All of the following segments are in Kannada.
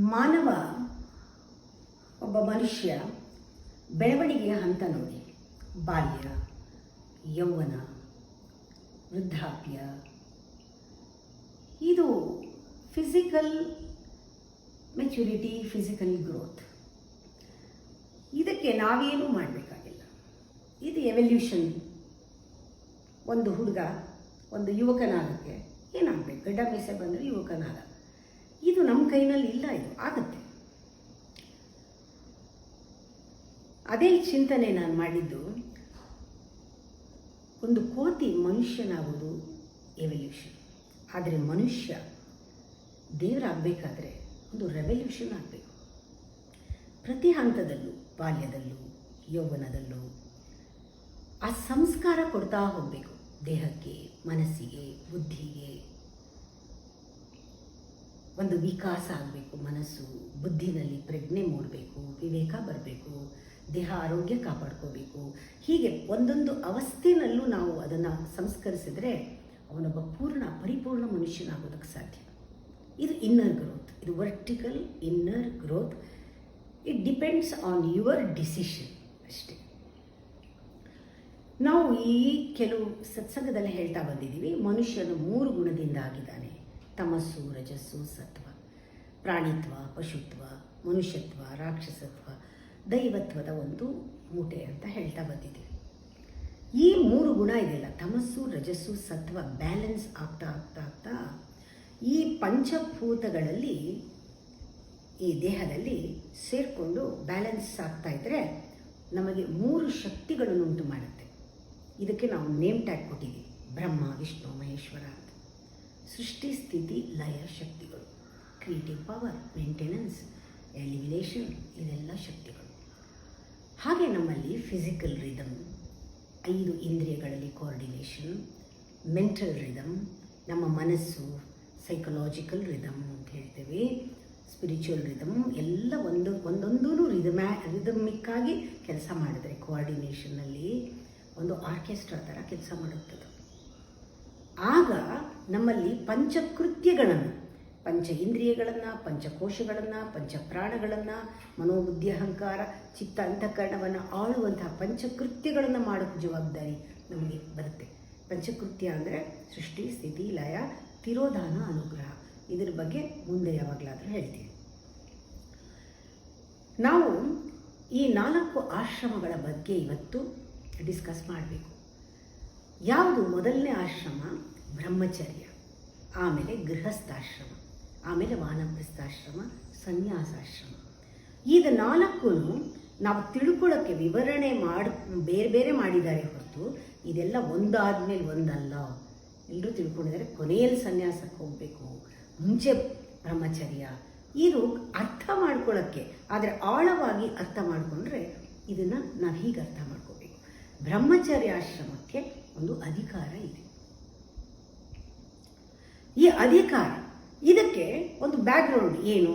ಮಾನವ ಒಬ್ಬ ಮನುಷ್ಯ ಬೆಳವಣಿಗೆಯ ಹಂತ ನೋಡಿ. ಬಾಲ್ಯ, ಯೌವನ, ವೃದ್ಧಾಪ್ಯ, ಇದು ಫಿಸಿಕಲ್ ಮೆಚುರಿಟಿ, ಫಿಸಿಕಲ್ ಗ್ರೋತ್. ಇದಕ್ಕೆ ನಾವೇನೂ ಮಾಡಬೇಕಾಗಿಲ್ಲ. ಇದು ಎವಲ್ಯೂಷನ್. ಒಂದು ಹುಡುಗ ಒಂದು ಯುವಕನಾಗಕ್ಕೆ ಏನಾಗಬೇಕು? ಗಡ್ಡ ಮೀಸೆ ಬಂದರೆ ಯುವಕನಾಗ. ಇದು ನಮ್ಮ ಕೈನಲ್ಲಿ ಇಲ್ಲ. ಇದು ಆಗುತ್ತೆ. ಅದೇ ಚಿಂತನೆ ನಾನು ಮಾಡಿದ್ದು. ಒಂದು ಕೋತಿ ಮನುಷ್ಯನಾಗೋದು ಎವಲ್ಯೂಷನ್. ಆದರೆ ಮನುಷ್ಯ ದೇವರಾಗಬೇಕಾದ್ರೆ ಒಂದು ರೆವಲ್ಯೂಷನ್ ಆಗಬೇಕು. ಪ್ರತಿ ಹಂತದಲ್ಲೂ, ಬಾಲ್ಯದಲ್ಲೂ, ಯೌವನದಲ್ಲೂ ಆ ಸಂಸ್ಕಾರ ಕೊಡ್ತಾ ಹೋಗಬೇಕು. ದೇಹಕ್ಕೆ, ಮನಸ್ಸಿಗೆ, ಬುದ್ಧಿಗೆ ಒಂದು ವಿಕಾಸ ಆಗಬೇಕು. ಮನಸ್ಸು, ಬುದ್ಧಿನಲ್ಲಿ ಪ್ರಜ್ಞೆ ಮೂಡಬೇಕು, ವಿವೇಕ ಬರಬೇಕು, ದೇಹ ಆರೋಗ್ಯ ಕಾಪಾಡ್ಕೋಬೇಕು. ಹೀಗೆ ಒಂದೊಂದು ಅವಸ್ಥೆನಲ್ಲೂ ನಾವು ಅದನ್ನು ಸಂಸ್ಕರಿಸಿದ್ರೆ ಅವನೊಬ್ಬ ಪರಿಪೂರ್ಣ ಮನುಷ್ಯನಾಗೋದಕ್ಕೆ ಸಾಧ್ಯ. ಇದು ಇನ್ನರ್ ಗ್ರೋತ್. ಇದು vertical inner growth. It depends on your decision ಅಷ್ಟೇ. ನಾವು ಈ ಕೆಲವು ಸತ್ಸಂಗದಲ್ಲಿ ಹೇಳ್ತಾ ಬಂದಿದ್ದೀವಿ, ಮನುಷ್ಯನು 3 ಗುಣದಿಂದ ಆಗಿದ್ದಾನೆ: ತಮಸ್ಸು, ರಜಸ್ಸು, ಸತ್ವ. ಪ್ರಾಣಿತ್ವ, ಪಶುತ್ವ, ಮನುಷ್ಯತ್ವ, ರಾಕ್ಷಸತ್ವ, ದೈವತ್ವದ ಒಂದು ಮೂಟೆ ಅಂತ ಹೇಳ್ತಾ ಬಂದಿದ್ದೀವಿ. ಈ 3 ಗುಣ ಇದೆಯಲ್ಲ, ತಮಸ್ಸು, ರಜಸ್ಸು, ಸತ್ವ ಬ್ಯಾಲೆನ್ಸ್ ಆಗ್ತಾ ಆಗ್ತಾ ಆಗ್ತಾ ಈ ಪಂಚಭೂತಗಳಲ್ಲಿ, ಈ ದೇಹದಲ್ಲಿ ಸೇರಿಕೊಂಡು ಬ್ಯಾಲೆನ್ಸ್ ಆಗ್ತಾ ಇದ್ದರೆ ನಮಗೆ 3 ಶಕ್ತಿಗಳನ್ನು ಉಂಟು ಮಾಡುತ್ತೆ. ಇದಕ್ಕೆ ನಾವು ನೇಮ್ ಟ್ಯಾಗ್ ಕೊಟ್ಟಿದ್ದೀವಿ: ಬ್ರಹ್ಮ, ವಿಷ್ಣು, ಮಹೇಶ್ವರ ಅಂತ. ಸೃಷ್ಟಿ, ಸ್ಥಿತಿ, ಲಯ ಶಕ್ತಿಗಳು. ಕ್ರಿಯೇಟಿವ್ ಪವರ್, ಮೇಂಟೆನೆನ್ಸ್, ಎಲಿಮಿನೇಷನ್, ಇದೆಲ್ಲ ಶಕ್ತಿಗಳು. ಹಾಗೆ ನಮ್ಮಲ್ಲಿ ಫಿಸಿಕಲ್ ರಿದಮ್, 5 ಇಂದ್ರಿಯಗಳಲ್ಲಿ ಕೋಆರ್ಡಿನೇಷನ್, ಮೆಂಟಲ್ ರಿದಮ್, ನಮ್ಮ ಮನಸ್ಸು, ಸೈಕಲಾಜಿಕಲ್ ರಿದಮ್ ಅಂತ ಹೇಳ್ತೇವೆ, ಸ್ಪಿರಿಚುವಲ್ ರಿದಮ್, ಎಲ್ಲ ಒಂದೊಂದೂ ರಿದಮಿಕ್ಕಾಗಿ ಕೆಲಸ ಮಾಡಿದ್ರೆ ಕೋಆರ್ಡಿನೇಷನ್ನಲ್ಲಿ ಒಂದು ಆರ್ಕೆಸ್ಟ್ರಾ ಥರ ಕೆಲಸ ಮಾಡುತ್ತದೆ. ಆಗ ನಮ್ಮಲ್ಲಿ ಪಂಚಕೃತ್ಯಗಳನ್ನು, ಪಂಚ ಇಂದ್ರಿಯಗಳನ್ನು, ಪಂಚಕೋಶಗಳನ್ನು, ಪಂಚಪ್ರಾಣಗಳನ್ನು, ಮನೋಬುದ್ಧಿ, ಅಹಂಕಾರ, ಚಿತ್ತ, ಅಂತಃಕರಣವನ್ನು ಆಳುವಂತಹ ಪಂಚಕೃತ್ಯಗಳನ್ನು ಮಾಡೋಕ್ಕೆ ಜವಾಬ್ದಾರಿ ನಮಗೆ ಬರುತ್ತೆ. ಪಂಚಕೃತ್ಯ ಅಂದರೆ ಸೃಷ್ಟಿ, ಸ್ಥಿತಿ, ಲಯ, ತಿರೋಧಾನ, ಅನುಗ್ರಹ. ಇದರ ಬಗ್ಗೆ ಮುಂದೆ ಯಾವಾಗಲಾದರೂ ಹೇಳ್ತೀವಿ. ನಾವು ಈ 4 ಆಶ್ರಮಗಳ ಬಗ್ಗೆ ಇವತ್ತು ಡಿಸ್ಕಸ್ ಮಾಡಬೇಕು. ಯಾವುದು? ಮೊದಲನೇ ಆಶ್ರಮ ಬ್ರಹ್ಮಚರ್ಯ, ಆಮೇಲೆ ಗೃಹಸ್ಥಾಶ್ರಮ, ಆಮೇಲೆ ವಾನಪ್ರಸ್ಥಾಶ್ರಮ, ಸನ್ಯಾಸಾಶ್ರಮ. ಇದು 4 ನಾವು ತಿಳ್ಕೊಳ್ಳೋಕ್ಕೆ ವಿವರಣೆ ಬೇರೆ ಬೇರೆ ಮಾಡಿದ್ದಾರೆ ಹೊರತು ಇದೆಲ್ಲ ಒಂದಾದ್ಮೇಲೆ ಒಂದಲ್ಲ. ಎಲ್ಲರೂ ತಿಳ್ಕೊಂಡಿದ್ದಾರೆ. ಕೊನೆಯಲ್ಲಿ ಸನ್ಯಾಸಕ್ಕೆ ಹೋಗಬೇಕು, ಮುಂಚೆ ಬ್ರಹ್ಮಚರ್ಯ. ಇದು ಅರ್ಥ ಮಾಡ್ಕೊಳ್ಳೋಕ್ಕೆ, ಆದರೆ ಆಳವಾಗಿ ಅರ್ಥ ಮಾಡಿಕೊಂಡ್ರೆ ಇದನ್ನು ನಾವು ಹೀಗೆ ಅರ್ಥ ಮಾಡ್ಕೋಬೇಕು. ಬ್ರಹ್ಮಚರ್ಯಾಶ್ರಮಕ್ಕೆ ಒಂದು ಅಧಿಕಾರ ಇದೆ. ಈ ಅಧಿಕಾರ, ಇದಕ್ಕೆ ಒಂದು ಬ್ಯಾಕ್ಗ್ರೌಂಡ್ ಏನು?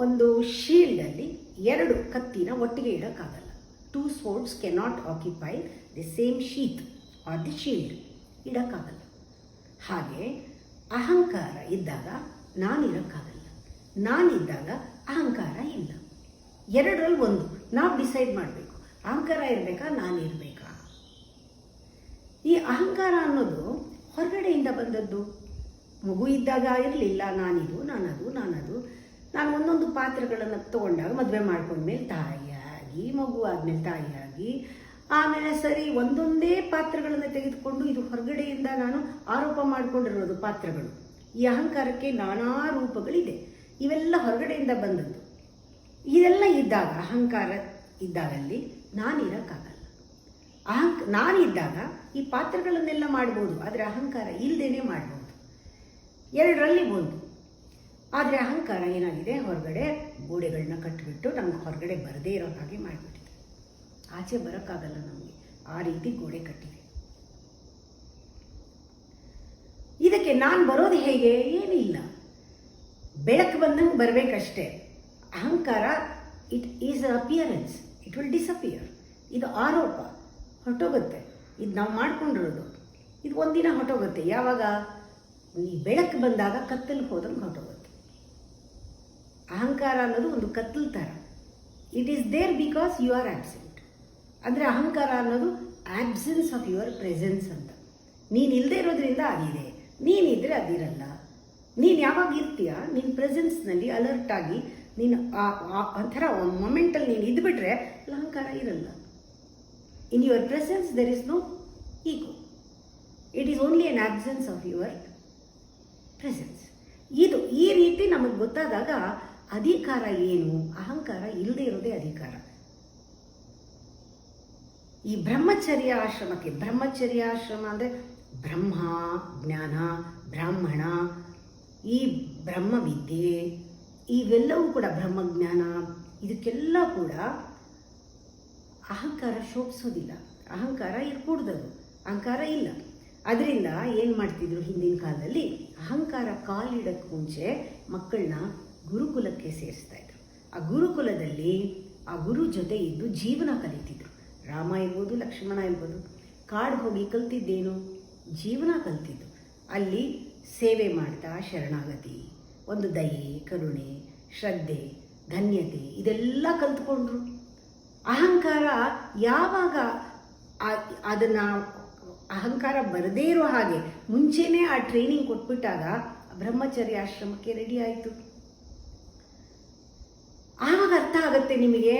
ಒಂದು ಶೀಲ್ಡಲ್ಲಿ 2 ಕತ್ತಿನ ಒಟ್ಟಿಗೆ ಇಡೋಕ್ಕಾಗಲ್ಲ. 2 swords cannot occupy the same sheath or the shield. ಇಡೋಕ್ಕಾಗಲ್ಲ. ಹಾಗೆ ಅಹಂಕಾರ ಇದ್ದಾಗ ನಾನಿರೋಕ್ಕಾಗಲ್ಲ, ನಾನಿದ್ದಾಗ ಅಹಂಕಾರ ಇಲ್ಲ. 2ರಲ್ಲಿ ಒಂದು ನಾವು ಡಿಸೈಡ್ ಮಾಡಬೇಕು. ಅಹಂಕಾರ ಇರಬೇಕಾ, ನಾನಿರಬೇಕಾ? ಈ ಅಹಂಕಾರ ಅನ್ನೋದು ಹೊರಗಡೆಯಿಂದ ಬಂದದ್ದು. ಮಗು ಇದ್ದಾಗ ಇರಲಿಲ್ಲ, ನಾನಿದು, ನಾನದು. ನಾನು ಒಂದೊಂದು ಪಾತ್ರಗಳನ್ನು ತಗೊಂಡಾಗ ಮದುವೆ ಮಾಡ್ಕೊಂಡ್ಮೇಲೆ ತಾಯಿಯಾಗಿ, ಮಗು ಆದಮೇಲೆ ತಾಯಿಯಾಗಿ, ಆಮೇಲೆ ಸರಿ ಒಂದೊಂದೇ ಪಾತ್ರಗಳನ್ನು ತೆಗೆದುಕೊಂಡು ಇದು ಹೊರಗಡೆಯಿಂದ ನಾನು ಆರೋಪ ಮಾಡಿಕೊಂಡಿರೋದು ಪಾತ್ರಗಳು. ಈ ಅಹಂಕಾರಕ್ಕೆ ನಾನಾ ರೂಪಗಳಿದೆ. ಇವೆಲ್ಲ ಹೊರಗಡೆಯಿಂದ ಬಂದದ್ದು. ಇದೆಲ್ಲ ಇದ್ದಾಗ, ಅಹಂಕಾರ ಇದ್ದಾಗಲ್ಲಿ ನಾನಿರೋಕ್ಕಾಗಲ್ಲ. ನಾನಿದ್ದಾಗ ಈ ಪಾತ್ರಗಳನ್ನೆಲ್ಲ ಮಾಡ್ಬೋದು, ಆದರೆ ಅಹಂಕಾರ ಇಲ್ಲದೇನೆ ಮಾಡ್ಬೋದು. 2ರಲ್ಲಿ ಒಂದು. ಆದರೆ ಅಹಂಕಾರ ಏನಾಗಿದೆ, ಹೊರಗಡೆ ಗೋಡೆಗಳನ್ನ ಕಟ್ಟಿಬಿಟ್ಟು ನಮ್ಗೆ ಹೊರಗಡೆ ಬರದೇ ಇರೋ ಹಾಗೆ ಮಾಡಿಬಿಟ್ಟಿದೆ. ಆಚೆ ಬರೋಕ್ಕಾಗಲ್ಲ ನಮಗೆ, ಆ ರೀತಿ ಗೋಡೆ ಕಟ್ಟಿದೆ. ಇದಕ್ಕೆ ನಾನು ಬರೋದು ಹೇಗೆ? ಏನಿಲ್ಲ, ಬೆಳಕು ಬಂದಂಗೆ ಬರಬೇಕಷ್ಟೇ. ಅಹಂಕಾರ it is a appearance, it will disappear. ಇದು ಆರೋಪ, ಹೊರಟೋಗುತ್ತೆ. ಇದು ನಾವು ಮಾಡ್ಕೊಂಡಿರೋದು. ಇದು ಒಂದಿನ ಹೊರಟೋಗುತ್ತೆ. ಯಾವಾಗ? ಈ ಬೆಳಕು ಬಂದಾಗ ಕತ್ತಲು ಹೋದಂಗೆ ಹೊರಟೋಗುತ್ತೆ. ಅಹಂಕಾರ ಅನ್ನೋದು ಒಂದು ಕತ್ತಲು ಥರ. It is there because you are absent. ಅಂದರೆ ಅಹಂಕಾರ ಅನ್ನೋದು ಆಬ್ಸೆನ್ಸ್ ಆಫ್ ಯುವರ್ ಪ್ರೆಸೆನ್ಸ್ ಅಂತ. ನೀನು ಇಲ್ಲದೆ ಇರೋದ್ರಿಂದ ಅದಿದೆ, ನೀನಿದ್ರೆ ಅದಿರಲ್ಲ. ನೀನು ಯಾವಾಗ ಇರ್ತೀಯ ನಿನ್ನ ಪ್ರೆಸೆನ್ಸ್ನಲ್ಲಿ ಅಲರ್ಟ್ ಆಗಿ ನೀನು ಒಂಥರ ಒಂದು ಮೊಮೆಂಟಲ್ಲಿ ನೀನು ಇದ್ಬಿಟ್ರೆ ಅಹಂಕಾರ ಇರಲ್ಲ. In your presence there is no ego. It is only an absence of your presence. ಈ ರೀತಿ ನಮಗೆ ಗೊತ್ತಾದಾಗ ಅಧಿಕಾರ ಏನು, ಅಹಂಕಾರ ಇಲ್ಲದೆ ಇರೋದೇ ಅಧಿಕಾರ. ಈ ಬ್ರಹ್ಮಚರ್ಯ ಆಶ್ರಮಕ್ಕೆ, ಬ್ರಹ್ಮಚರ್ಯ ಆಶ್ರಮ ಅಂದರೆ ಬ್ರಹ್ಮ ಜ್ಞಾನ, ಬ್ರಾಹ್ಮಣ, ಈ ಬ್ರಹ್ಮವಿದ್ಯೆ, ಇವೆಲ್ಲವೂ ಕೂಡ ಬ್ರಹ್ಮಜ್ಞಾನ, ಇದಕ್ಕೆಲ್ಲ ಕೂಡ ಅಹಂಕಾರ ಶೋಭಿಸೋದಿಲ್ಲ. ಅಹಂಕಾರ ಇರ್ಕೂಡ್ದದು, ಅಹಂಕಾರ ಇಲ್ಲ. ಅದರಿಂದ ಏನು ಮಾಡ್ತಿದ್ರು ಹಿಂದಿನ ಕಾಲದಲ್ಲಿ, ಅಹಂಕಾರ ಕಾಲಿಡಕ್ಕೆ ಮುಂಚೆ ಮಕ್ಕಳನ್ನ ಗುರುಕುಲಕ್ಕೆ ಸೇರಿಸ್ತಾ ಇದ್ರು. ಆ ಗುರುಕುಲದಲ್ಲಿ ಆ ಗುರು ಜೊತೆ ಇದ್ದು ಜೀವನ ಕಲಿತಿದ್ರು. ರಾಮ ಇರ್ಬೋದು, ಲಕ್ಷ್ಮಣ ಇರ್ಬೋದು. ಕಾಡು ಹೋಗಿ ಕಲ್ತಿದ್ದೇನು? ಜೀವನ ಕಲ್ತಿದ್ದು. ಅಲ್ಲಿ ಸೇವೆ ಮಾಡ್ತಾ ಶರಣಾಗತಿ, ಒಂದು ದಯೆ, ಕರುಣೆ, ಶ್ರದ್ಧೆ, ಧನ್ಯತೆ ಇದೆಲ್ಲ ಕಲ್ತ್ಕೊಂಡ್ರು. ಅಹಂಕಾರ ಯಾವಾಗ ಅದನ್ನು ಅಹಂಕಾರ ಬರದೇ ಇರೋ ಹಾಗೆ ಮುಂಚೆನೇ ಆ ಟ್ರೈನಿಂಗ್ ಕೊಟ್ಬಿಟ್ಟಾಗ ಬ್ರಹ್ಮಚರ್ಯ ಆಶ್ರಮಕ್ಕೆ ರೆಡಿ ಆಯಿತು. ಆವಾಗ ಅರ್ಥ ಆಗುತ್ತೆ ನಿಮಗೆ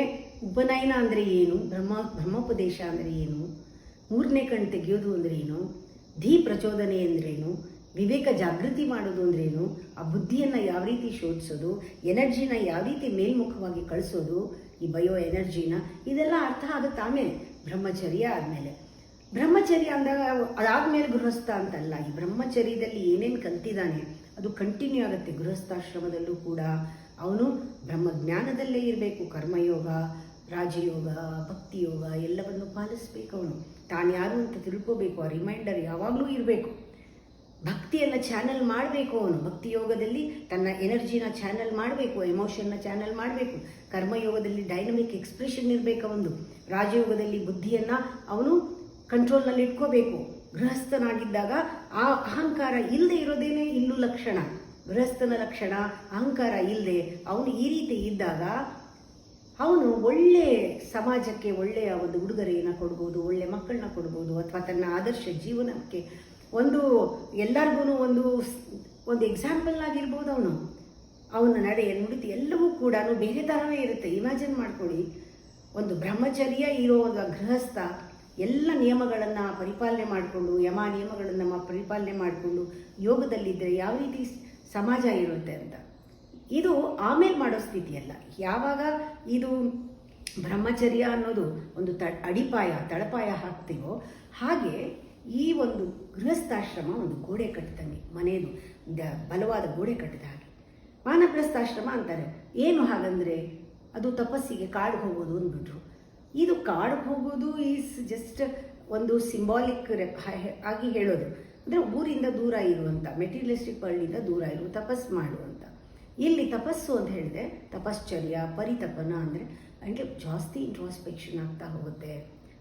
ಉಪನಯನ ಅಂದರೆ ಏನು, ಬ್ರಹ್ಮೋಪದೇಶ ಅಂದರೆ ಏನು, ಮೂರನೇ ಕಣ್ಣು ತೆಗೆಯೋದು ಅಂದರೆ ಏನು, ಧೀ ಪ್ರಚೋದನೆ ಅಂದ್ರೇನು, ವಿವೇಕ ಜಾಗೃತಿ ಮಾಡೋದು ಅಂದ್ರೇನು, ಆ ಬುದ್ಧಿಯನ್ನು ಯಾವ ರೀತಿ ಶೋಧಿಸೋದು, ಎನರ್ಜಿನ ಯಾವ ರೀತಿ ಮೇಲ್ಮುಖವಾಗಿ ಕಳಿಸೋದು, ಈ ಬಯೋ ಎನರ್ಜಿನ, ಇದೆಲ್ಲ ಅರ್ಥ ಆಗುತ್ತೆ ಆಮೇಲೆ ಬ್ರಹ್ಮಚರ್ಯ ಆದಮೇಲೆ. ಬ್ರಹ್ಮಚರ್ಯ ಅಂದಾಗ ಅದಾದಮೇಲೆ ಗೃಹಸ್ಥ ಅಂತಲ್ಲ. ಈ ಬ್ರಹ್ಮಚರ್ಯದಲ್ಲಿ ಏನೇನು ಕಲ್ತಿದ್ದಾನೆ ಅದು ಕಂಟಿನ್ಯೂ ಆಗುತ್ತೆ ಗೃಹಸ್ಥಾಶ್ರಮದಲ್ಲೂ ಕೂಡ. ಅವನು ಬ್ರಹ್ಮಜ್ಞಾನದಲ್ಲೇ ಇರಬೇಕು. ಕರ್ಮಯೋಗ, ರಾಜಯೋಗ, ಭಕ್ತಿಯೋಗ ಎಲ್ಲವನ್ನು ಪಾಲಿಸ್ಬೇಕು. ಅವನು ತಾನು ಯಾರು ಅಂತ ತಿಳ್ಕೋಬೇಕು. ಆ ರಿಮೈಂಡರ್ ಯಾವಾಗಲೂ ಇರಬೇಕು. ಭಕ್ತಿಯನ್ನು ಚಾನಲ್ ಮಾಡಬೇಕು. ಅವನು ಭಕ್ತಿಯೋಗದಲ್ಲಿ ತನ್ನ ಎನರ್ಜಿನ ಚಾನಲ್ ಮಾಡಬೇಕು, ಎಮೋಷನ್ನ ಚಾನಲ್ ಮಾಡಬೇಕು. ಕರ್ಮಯೋಗದಲ್ಲಿ ಡೈನಮಿಕ್ ಎಕ್ಸ್ಪ್ರೆಷನ್ ಇರಬೇಕು ಅವನು. ರಾಜಯೋಗದಲ್ಲಿ ಬುದ್ಧಿಯನ್ನು ಅವನು ಕಂಟ್ರೋಲ್ನಲ್ಲಿ ಇಟ್ಕೋಬೇಕು. ಗೃಹಸ್ಥನಾಗಿದ್ದಾಗ ಆ ಅಹಂಕಾರ ಇಲ್ಲದೆ ಇರೋದೇನೆ ಇಲ್ಲೂ ಲಕ್ಷಣ. ಗೃಹಸ್ಥನ ಲಕ್ಷಣ ಅಹಂಕಾರ ಇಲ್ಲದೆ ಅವನು ಈ ರೀತಿ ಇದ್ದಾಗ ಅವನು ಒಳ್ಳೆ ಸಮಾಜಕ್ಕೆ ಒಳ್ಳೆಯ ಒಂದು ಉಡುಗೊರೆಯನ್ನು ಕೊಡ್ಬೋದು, ಒಳ್ಳೆ ಮಕ್ಕಳನ್ನ ಕೊಡ್ಬೋದು, ಅಥವಾ ತನ್ನ ಆದರ್ಶ ಜೀವನಕ್ಕೆ ಒಂದು ಎಲ್ಲರಿಗೂ ಒಂದು ಎಕ್ಸಾಂಪಲ್ ಆಗಿರ್ಬೋದು. ಅವನ ನಡೆ, ನುಡಿತಿ ಎಲ್ಲವೂ ಕೂಡ ಬೇರೆ ಥರವೇ ಇರುತ್ತೆ. ಇಮ್ಯಾಜಿನ್ ಮಾಡ್ಕೊಳ್ಳಿ, ಒಂದು ಬ್ರಹ್ಮಚರ್ಯ ಇರೋ ಒಂದು ಗೃಹಸ್ಥ ಎಲ್ಲ ನಿಯಮಗಳನ್ನು ಪರಿಪಾಲನೆ ಮಾಡಿಕೊಂಡು, ಯಮ ನಿಯಮಗಳನ್ನು ಪರಿಪಾಲನೆ ಮಾಡಿಕೊಂಡು ಯೋಗದಲ್ಲಿದ್ದರೆ ಯಾವ ರೀತಿ ಸಮಾಜ ಇರುತ್ತೆ ಅಂತ. ಇದು ಆಮೇಲೆ ಮಾಡೋ ಸ್ಥಿತಿಯಲ್ಲ. ಯಾವಾಗ ಇದು ಬ್ರಹ್ಮಚರ್ಯ ಅನ್ನೋದು ಒಂದು ತಳಪಾಯ ಹಾಕ್ತೀವೋ ಹಾಗೆ ಈ ಒಂದು ಗೃಹಸ್ಥಾಶ್ರಮ ಒಂದು ಗೋಡೆ ಕಟ್ಟಿದಂಗೆ, ಮನೆಯದು ಬಲವಾದ ಗೋಡೆ ಕಟ್ಟಿದ ಹಾಗೆ. ವಾನಪ್ರಸ್ಥಾಶ್ರಮ ಅಂತಾರೆ. ಏನು ಹಾಗಂದರೆ ಅದು ತಪಸ್ಸಿಗೆ ಕಾಡಿಗೆ ಹೋಗೋದು ಅಂದ್ಬಿಟ್ರು. ಇದು ಕಾಡಿಗೆ ಹೋಗೋದು ಈಸ್ ಜಸ್ಟ್ ಒಂದು ಸಿಂಬಾಲಿಕ್ ಆಗಿ ಹೇಳೋದು. ಅಂದರೆ ಊರಿಂದ ದೂರ ಇರುವಂಥ, ಮೆಟೀರಿಯಲಿಸ್ಟಿಕ್ ವರ್ಲ್ಡಿಂದ ದೂರ ಇರುವ ತಪಸ್ಸು ಮಾಡುವಂಥ. ಇಲ್ಲಿ ತಪಸ್ಸು ಅಂತ ಹೇಳಿದೆ, ತಪಶ್ಚರ್ಯ, ಪರಿತಪನ ಅಂದರೆ ಜಾಸ್ತಿ ಇಂಟ್ರಾಸ್ಪೆಕ್ಷನ್ ಆಗ್ತಾ ಹೋಗುತ್ತೆ.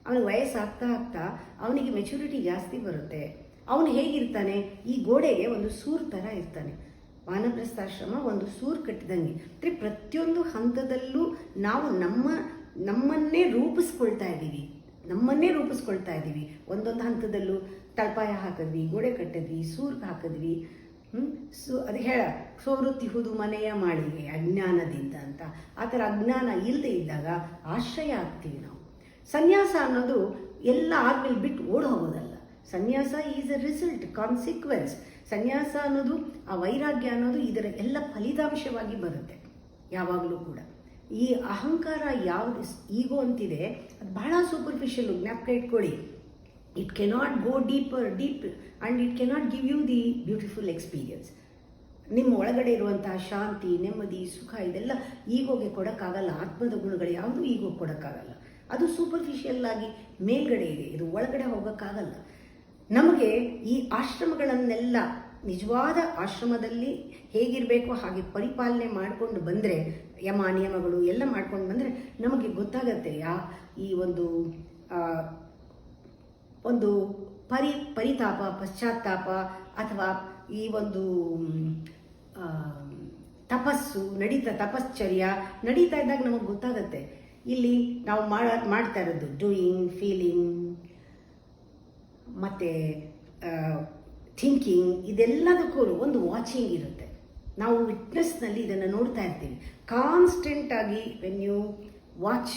ಅವನಿಗೆ ವಯಸ್ಸಾಗ್ತಾ ಆಗ್ತಾ ಅವನಿಗೆ ಮೆಚುರಿಟಿ ಜಾಸ್ತಿ ಬರುತ್ತೆ. ಅವನು ಹೇಗಿರ್ತಾನೆ, ಈ ಗೋಡೆಗೆ ಒಂದು ಸೂರು ಥರ ಇರ್ತಾನೆ. ವಾನಪ್ರಸ್ಥಾಶ್ರಮ ಒಂದು ಸೂರು ಕಟ್ಟಿದಂಗೆ. ಅಂದರೆ ಪ್ರತಿಯೊಂದು ಹಂತದಲ್ಲೂ ನಾವು ನಮ್ಮನ್ನೇ ರೂಪಿಸ್ಕೊಳ್ತಾ ಇದ್ದೀವಿ. ಒಂದೊಂದು ಹಂತದಲ್ಲೂ ತಳಪಾಯ ಹಾಕಿದ್ವಿ, ಗೋಡೆ ಕಟ್ಟಿದ್ವಿ, ಸೂರು ಹಾಕಿದ್ವಿ. ಅದು ಸೋವೃತ್ತಿ ಹುದು ಮನೆಯ ಮಾಳಿಗೆ ಅಜ್ಞಾನದಿಂದ ಅಂತ. ಆ ಥರ ಅಜ್ಞಾನ ಇಲ್ಲದೆ ಇದ್ದಾಗ ಆಶ್ರಯ ಆಗ್ತೀವಿ ನಾವು. ಸನ್ಯಾಸ ಅನ್ನೋದು ಎಲ್ಲ ಆದ್ಮೇಲೆ ಬಿಟ್ಟು ಓಡಿ ಹೋಗೋದಲ್ಲ. ಸನ್ಯಾಸ ಈಸ್ ಎ ರಿಸಲ್ಟ್, ಕಾನ್ಸಿಕ್ವೆನ್ಸ್. ಸನ್ಯಾಸ ಅನ್ನೋದು, ಆ ವೈರಾಗ್ಯ ಅನ್ನೋದು ಇದರ ಎಲ್ಲ ಫಲಿತಾಂಶವಾಗಿ ಬರುತ್ತೆ ಯಾವಾಗಲೂ ಕೂಡ. ಈ ಅಹಂಕಾರ ಯಾವುದು ಈಗೋ ಅಂತಿದೆ ಅದು ಬಹಳ ಸೂಪರ್ಫಿಷಿಯಲ್. ಜ್ಞಾಪಕ ಇಟ್ಕೊಳ್ಳಿ. It cannot go deep and it cannot give you the beautiful experience. ನಿಮ್ಮ ಒಳಗಡೆ ಇರುವಂತಹ ಶಾಂತಿ, ನೆಮ್ಮದಿ, ಸುಖ ಇದೆಲ್ಲ ಈಗೋಗೆ ಕೊಡೋಕ್ಕಾಗಲ್ಲ. ಆತ್ಮದ ಗುಣಗಳು ಯಾವುದೂ ಈಗೋ ಕೊಡೋಕ್ಕಾಗಲ್ಲ. ಅದು ಸೂಪರ್ಫಿಷಿಯಲ್ ಆಗಿ ಮೇಲ್ಗಡೆ ಇದೆ, ಇದು ಒಳಗಡೆ ಹೋಗೋಕ್ಕಾಗಲ್ಲ. ನಮಗೆ ಈ ಆಶ್ರಮಗಳನ್ನೆಲ್ಲ ನಿಜವಾದ ಆಶ್ರಮದಲ್ಲಿ ಹೇಗಿರಬೇಕು ಹಾಗೆ ಪರಿಪಾಲನೆ ಮಾಡಿಕೊಂಡು ಬಂದರೆ, ಯಮ ನಿಯಮಗಳು ಎಲ್ಲ ಮಾಡ್ಕೊಂಡು ಬಂದರೆ ನಮಗೆ ಗೊತ್ತಾಗತ್ತೆ ಈ ಒಂದು ಪರಿತಾಪ, ಪಶ್ಚಾತ್ತಾಪ ಅಥವಾ ಈ ಒಂದು ತಪಸ್ಸು ತಪಶ್ಚರ್ಯ ನಡೀತಾ ಇದ್ದಾಗ ನಮಗೆ ಗೊತ್ತಾಗುತ್ತೆ. ಇಲ್ಲಿ ನಾವು ಮಾಡ್ತಾ ಇರೋದು ಡೂಯಿಂಗ್, ಫೀಲಿಂಗ್ ಮತ್ತು ಥಿಂಕಿಂಗ್, ಇದೆಲ್ಲದಕ್ಕೂ ಒಂದು ವಾಚಿಂಗ್ ಇರುತ್ತೆ. ನಾವು ವಿಟ್ನೆಸ್ನಲ್ಲಿ ಇದನ್ನು ನೋಡ್ತಾ ಇರ್ತೀವಿ ಕಾನ್ಸ್ಟೆಂಟಾಗಿ. When you watch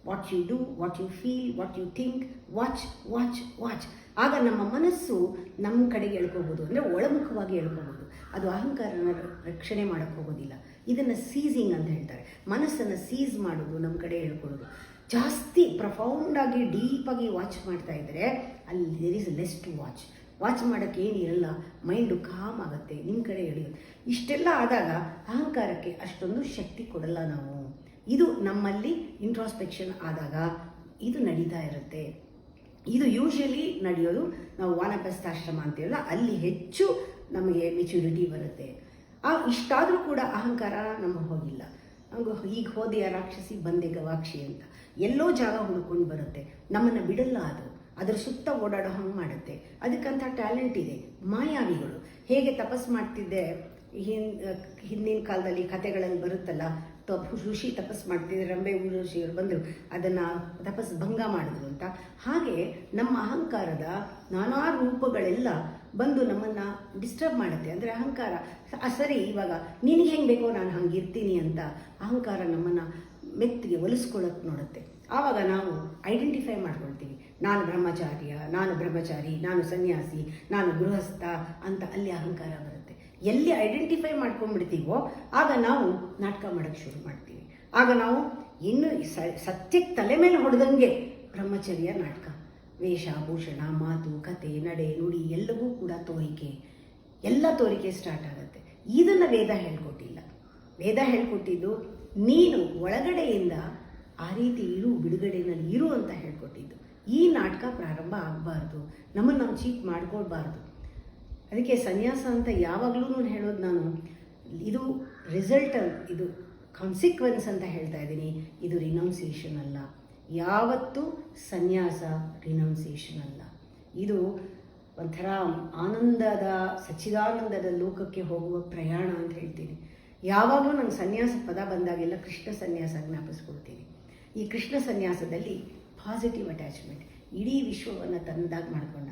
what you do, what you feel, what you think, watch watch watch, ಆಗ ನಮ್ಮ ಮನಸ್ಸು ನಮ್ಮ ಕಡೆಗೆ ಎಳ್ಕೋಬೋದು, ಅಂದರೆ ಒಳಮುಖವಾಗಿ ಎಳ್ಕೋಬೋದು. ಅದು ಅಹಂಕಾರನ ರಕ್ಷಣೆ ಮಾಡೋಕ್ಕೆ ಹೋಗೋದಿಲ್ಲ. ಇದನ್ನು ಸೀಸಿಂಗ್ ಅಂತ ಹೇಳ್ತಾರೆ. ಮನಸ್ಸನ್ನು ಸೀಸ್ ಮಾಡೋದು, ನಮ್ಮ ಕಡೆ ಹೇಳ್ಕೊಳ್ಳೋದು. ಜಾಸ್ತಿ ಪ್ರಫೌಂಡಾಗಿ ಡೀಪಾಗಿ ವಾಚ್ ಮಾಡ್ತಾ ಇದ್ದರೆ ಅಲ್ಲಿ there is less to watch. Watch ಮಾಡೋಕ್ಕೆ ಏನಿರಲ್ಲ, ಮೈಂಡು ಕಾಮ್ ಆಗುತ್ತೆ, ನಿಮ್ಮ ಕಡೆ ಎಳೆಯೋದು. ಇಷ್ಟೆಲ್ಲ ಆದಾಗ ಅಹಂಕಾರಕ್ಕೆ ಅಷ್ಟೊಂದು ಶಕ್ತಿ ಕೊಡಲ್ಲ ನಾವು. ಇದು ನಮ್ಮಲ್ಲಿ ಇಂಟ್ರಾಸ್ಪೆಕ್ಷನ್ ಆದಾಗ ಇದು ನಡೀತಾ ಇರುತ್ತೆ. ಇದು ಯೂಶಲಿ ನಡೆಯೋದು ನಾವು ವಾನಪ್ರಸ್ಥಾಶ್ರಮ ಅಂತೀವಲ್ಲ, ಅಲ್ಲಿ ಹೆಚ್ಚು ನಮಗೆ ಮೆಚುರಿಟಿ ಬರುತ್ತೆ. ಇಷ್ಟಾದರೂ ಕೂಡ ಅಹಂಕಾರ ನಮಗೆ ಹೋಗಿಲ್ಲ. ಈಗ ಹೋದೆಯ ರಾಕ್ಷಸಿ ಬಂದೆ ಗವಾಕ್ಷಿ ಅಂತ ಎಲ್ಲೋ ಜಾಗ ಹುಡ್ಕೊಂಡು ಬರುತ್ತೆ, ನಮ್ಮನ್ನು ಬಿಡಲ್ಲ. ಅದರ ಸುತ್ತ ಓಡಾಡೋ ಹಂಗೆ ಮಾಡುತ್ತೆ. ಅದಕ್ಕಂಥ ಟ್ಯಾಲೆಂಟ್ ಇದೆ. ಮಾಯಾವಿಗಳು ಹೇಗೆ ತಪಸ್ ಮಾಡ್ತಿದ್ದೆ ಹಿಂದಿನ ಕಾಲದಲ್ಲಿ ಕಥೆಗಳಲ್ಲಿ ಬರುತ್ತಲ್ಲ, ಋಷಿ ತಪಸ್ ಮಾಡ್ತಿದ್ದೆ, ರಂಬೆ ಋಷಿಯವರು ಬಂದರು ಅದನ್ನು ತಪಸ್ ಭಂಗ ಮಾಡಿದ್ರು ಅಂತ. ಹಾಗೆ ನಮ್ಮ ಅಹಂಕಾರದ ನಾನಾ ರೂಪಗಳೆಲ್ಲ ಬಂದು ನಮ್ಮನ್ನು ಡಿಸ್ಟರ್ಬ್ ಮಾಡುತ್ತೆ. ಅಂದರೆ ಅಹಂಕಾರ ಸರಿ ಇವಾಗ ನಿನಗೆ ಹೆಂಗೆ ಬೇಕೋ ನಾನು ಹಂಗಿರ್ತೀನಿ ಅಂತ ಅಹಂಕಾರ ನಮ್ಮನ್ನು ಮೆತ್ತಿಗೆ ಒಲಿಸ್ಕೊಳ್ಳೋಕೆ ನೋಡುತ್ತೆ. ಆವಾಗ ನಾವು ಐಡೆಂಟಿಫೈ ಮಾಡ್ಕೊಳ್ತೀವಿ, ನಾನು ಬ್ರಹ್ಮಚಾರಿ, ನಾನು ಸನ್ಯಾಸಿ, ನಾನು ಗೃಹಸ್ಥ ಅಂತ. ಅಲ್ಲಿ ಅಹಂಕಾರ ಬರುತ್ತೆ. ಎಲ್ಲಿ ಐಡೆಂಟಿಫೈ ಮಾಡ್ಕೊಂಡ್ಬಿಡ್ತೀವೋ ಆಗ ನಾವು ನಾಟಕ ಮಾಡೋಕ್ಕೆ ಶುರು ಮಾಡ್ತೀವಿ. ಆಗ ನಾವು ಇನ್ನು ಸತ್ಯಕ್ಕೆ ತಲೆ ಮೇಲೆ ಹೊಡೆದಂಗೆ ಬ್ರಹ್ಮಚರ್ಯ ನಾಟಕ, ವೇಷಭೂಷಣ, ಮಾತು, ಕತೆ, ನಡೆ, ನುಡಿ ಎಲ್ಲವೂ ಕೂಡ ಎಲ್ಲ ತೋರಿಕೆ ಸ್ಟಾರ್ಟ್ ಆಗುತ್ತೆ. ಇದನ್ನು ವೇದ ಹೇಳ್ಕೊಟ್ಟಿಲ್ಲ. ವೇದ ಹೇಳ್ಕೊಟ್ಟಿದ್ದು ನೀನು ಒಳಗಡೆಯಿಂದ ಆ ರೀತಿ ಬಿಡುಗಡೆಯಲ್ಲಿ ಇರು ಅಂತ ಹೇಳ್ಕೊಟ್ಟಿದ್ದು. ಈ ನಾಟಕ ಪ್ರಾರಂಭ ಆಗಬಾರ್ದು, ನಮ್ಮನ್ನು ನಾವು ಚೀಟ್ ಮಾಡ್ಕೊಳ್ಬಾರ್ದು. ಅದಕ್ಕೆ ಸನ್ಯಾಸ ಅಂತ ಯಾವಾಗಲೂ ಹೇಳೋದು ನಾನು, ಇದು ರಿಸಲ್ಟ್, ಇದು ಕಾನ್ಸಿಕ್ವೆನ್ಸ್ ಅಂತ ಹೇಳ್ತಾ ಇದ್ದೀನಿ. ಇದು ರಿನೌನ್ಸಿಯೇಷನ್ ಅಲ್ಲ. ಯಾವತ್ತೂ ಸನ್ಯಾಸ ರಿನೌನ್ಸಿಯೇಷನ್ ಅಲ್ಲ. ಇದು ಒಂಥರ ಆನಂದದ, ಸಚ್ಚಿದಾನಂದದ ಲೋಕಕ್ಕೆ ಹೋಗುವ ಪ್ರಯಾಣ ಅಂತ ಹೇಳ್ತೀನಿ. ಯಾವಾಗಲೂ ನಂಗೆ ಸನ್ಯಾಸ ಪದ ಬಂದಾಗೆಲ್ಲ ಕೃಷ್ಣ ಸನ್ಯಾಸ ಜ್ಞಾಪಿಸ್ಕೊಳ್ತೀನಿ. ಈ ಕೃಷ್ಣ ಸನ್ಯಾಸದಲ್ಲಿ ಪಾಸಿಟಿವ್ ಅಟ್ಯಾಚ್ಮೆಂಟ್, ಇಡೀ ವಿಶ್ವವನ್ನು ತನ್ನದಾಗಿ ಮಾಡಿಕೊಂಡ.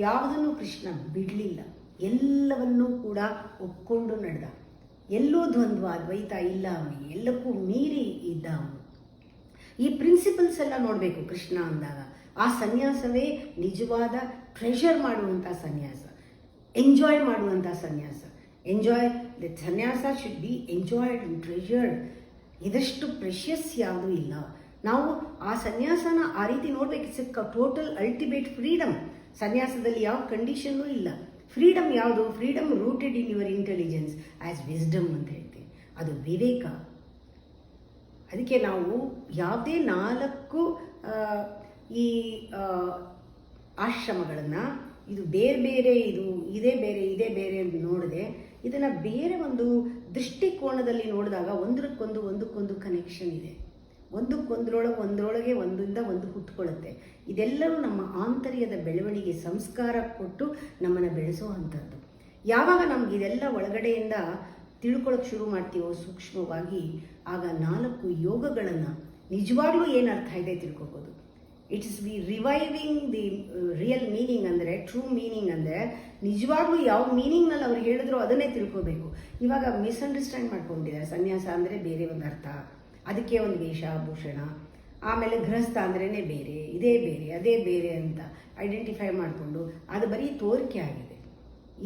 ಯಾವುದನ್ನು ಕೃಷ್ಣ ಬಿಡಲಿಲ್ಲ, ಎಲ್ಲವನ್ನೂ ಕೂಡ ಒಪ್ಕೊಂಡು ನಡೆದ. ಎಲ್ಲೂ ದ್ವಂದ್ವ ಅದ್ವೈತ ಇಲ್ಲ ಅವನಿಗೆ, ಎಲ್ಲಕ್ಕೂ ಮೀರಿ ಇದ್ದ ಅವನು. ಈ ಪ್ರಿನ್ಸಿಪಲ್ಸ್ ಎಲ್ಲ ನೋಡಬೇಕು ಕೃಷ್ಣ ಅಂದಾಗ. ಆ ಸನ್ಯಾಸವೇ ನಿಜವಾದ ಟ್ರೆಷರ್ ಮಾಡುವಂಥ ಸನ್ಯಾಸ, ಎಂಜಾಯ್ ಮಾಡುವಂಥ ಸನ್ಯಾಸ. The sannyasa should be enjoyed and treasured. ಇದಷ್ಟು ಪ್ರೆಷಿಯಸ್ ಯಾವುದೂ ಇಲ್ಲ. ನಾವು ಆ ಸನ್ಯಾಸನ ಆ ರೀತಿ ನೋಡ್ಬೇಕು. It's total ultimate freedom. ಸನ್ಯಾಸದಲ್ಲಿ ಯಾವ ಕಂಡೀಷನ್ನೂ ಇಲ್ಲ. ಫ್ರೀಡಮ್ ಯಾವುದು? Freedom rooted in your intelligence as wisdom ಅಂತ ಹೇಳ್ತೀವಿ. ಅದು ವಿವೇಕ. ಅದಕ್ಕೆ ನಾವು ಯಾವುದೇ 4 ಈ ಆಶ್ರಮಗಳನ್ನು ಇದು ಬೇರೆ ಇದೇ ಬೇರೆ ಅಂತ ನೋಡದೆ, ಇದನ್ನು ಬೇರೆ ಒಂದು ದೃಷ್ಟಿಕೋನದಲ್ಲಿ ನೋಡಿದಾಗ ಒಂದಕ್ಕೊಂದು ಕನೆಕ್ಷನ್ ಇದೆ. ಒಂದರೊಳಗೆ ಒಂದಿಂದ ಒಂದು ಹುಟ್ಕೊಳ್ಳುತ್ತೆ. ಇದೆಲ್ಲವೂ ನಮ್ಮ ಆಂತರ್ಯದ ಬೆಳವಣಿಗೆ, ಸಂಸ್ಕಾರ ಕೊಟ್ಟು ನಮ್ಮನ್ನು ಬೆಳೆಸೋ ಅಂಥದ್ದು. ಯಾವಾಗ ನಮ್ಗೆ ಇದೆಲ್ಲ ಒಳಗಡೆಯಿಂದ ತಿಳ್ಕೊಳ್ಳೋಕೆ ಶುರು ಮಾಡ್ತೀವೋ ಸೂಕ್ಷ್ಮವಾಗಿ, ಆಗ 4 ಯೋಗಗಳನ್ನು ನಿಜವಾಗ್ಲೂ ಏನು ಅರ್ಥ ಇದೆ ತಿಳ್ಕೊಬೋದು. It's V reviving the real meaning. ಅಂದರೆ ಟ್ರೂ ಮೀನಿಂಗ್ ಅಂದರೆ ನಿಜವಾಗ್ಲೂ ಯಾವ ಮೀನಿಂಗ್ನಲ್ಲಿ ಅವ್ರು ಹೇಳಿದ್ರು ಅದನ್ನೇ ತಿಳ್ಕೋಬೇಕು. ಇವಾಗ ಮಿಸ್ಅಂಡರ್ಸ್ಟ್ಯಾಂಡ್ ಮಾಡ್ಕೊಂಡಿದ್ದಾರೆ. ಸನ್ಯಾಸ ಅಂದರೆ ಬೇರೆ ಒಂದು ಅರ್ಥ, ಅದಕ್ಕೆ ಒಂದು ವೇಷಭೂಷಣ, ಆಮೇಲೆ ಗೃಹಸ್ಥ ಅಂದ್ರೇ ಬೇರೆ, ಅದೇ ಬೇರೆ ಅಂತ ಐಡೆಂಟಿಫೈ ಮಾಡಿಕೊಂಡು ಅದು ಬರೀ ತೋರಿಕೆ ಆಗಿದೆ.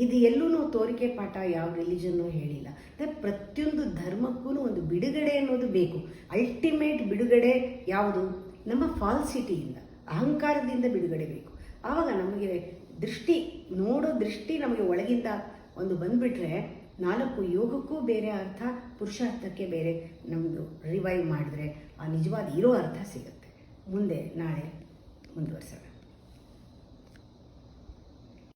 ಇದು ಎಲ್ಲೂ ತೋರಿಕೆ ಪಾಠ ಯಾವ ರಿಲಿಜನ್ನು ಹೇಳಿಲ್ಲ. ಪ್ರತಿಯೊಂದು ಧರ್ಮಕ್ಕೂ ಒಂದು ಬಿಡುಗಡೆ ಅನ್ನೋದು ಬೇಕು. ಅಲ್ಟಿಮೇಟ್ ಬಿಡುಗಡೆ ಯಾವುದು? ನಮ್ಮ ಫಾಲ್ಸಿಟಿಯಿಂದ, ಅಹಂಕಾರದಿಂದ ಬಿಡುಗಡೆ ಬೇಕು. ಆವಾಗ ನಮಗೆ ನೋಡೋ ದೃಷ್ಟಿ ನಮಗೆ ಒಳಗಿಂದ ಒಂದು ಬಂದುಬಿಟ್ರೆ 4 ಯೋಗಕ್ಕೂ ಬೇರೆ ಅರ್ಥ, ಪುರುಷಾರ್ಥಕ್ಕೆ ಬೇರೆ ನಮ್ಮದು ರಿವೈವ್ ಮಾಡಿದ್ರೆ ಆ ನಿಜವಾದ ಇರೋ ಅರ್ಥ ಸಿಗುತ್ತೆ. ನಾಳೆ ಮುಂದುವರ್ಸೋಣ.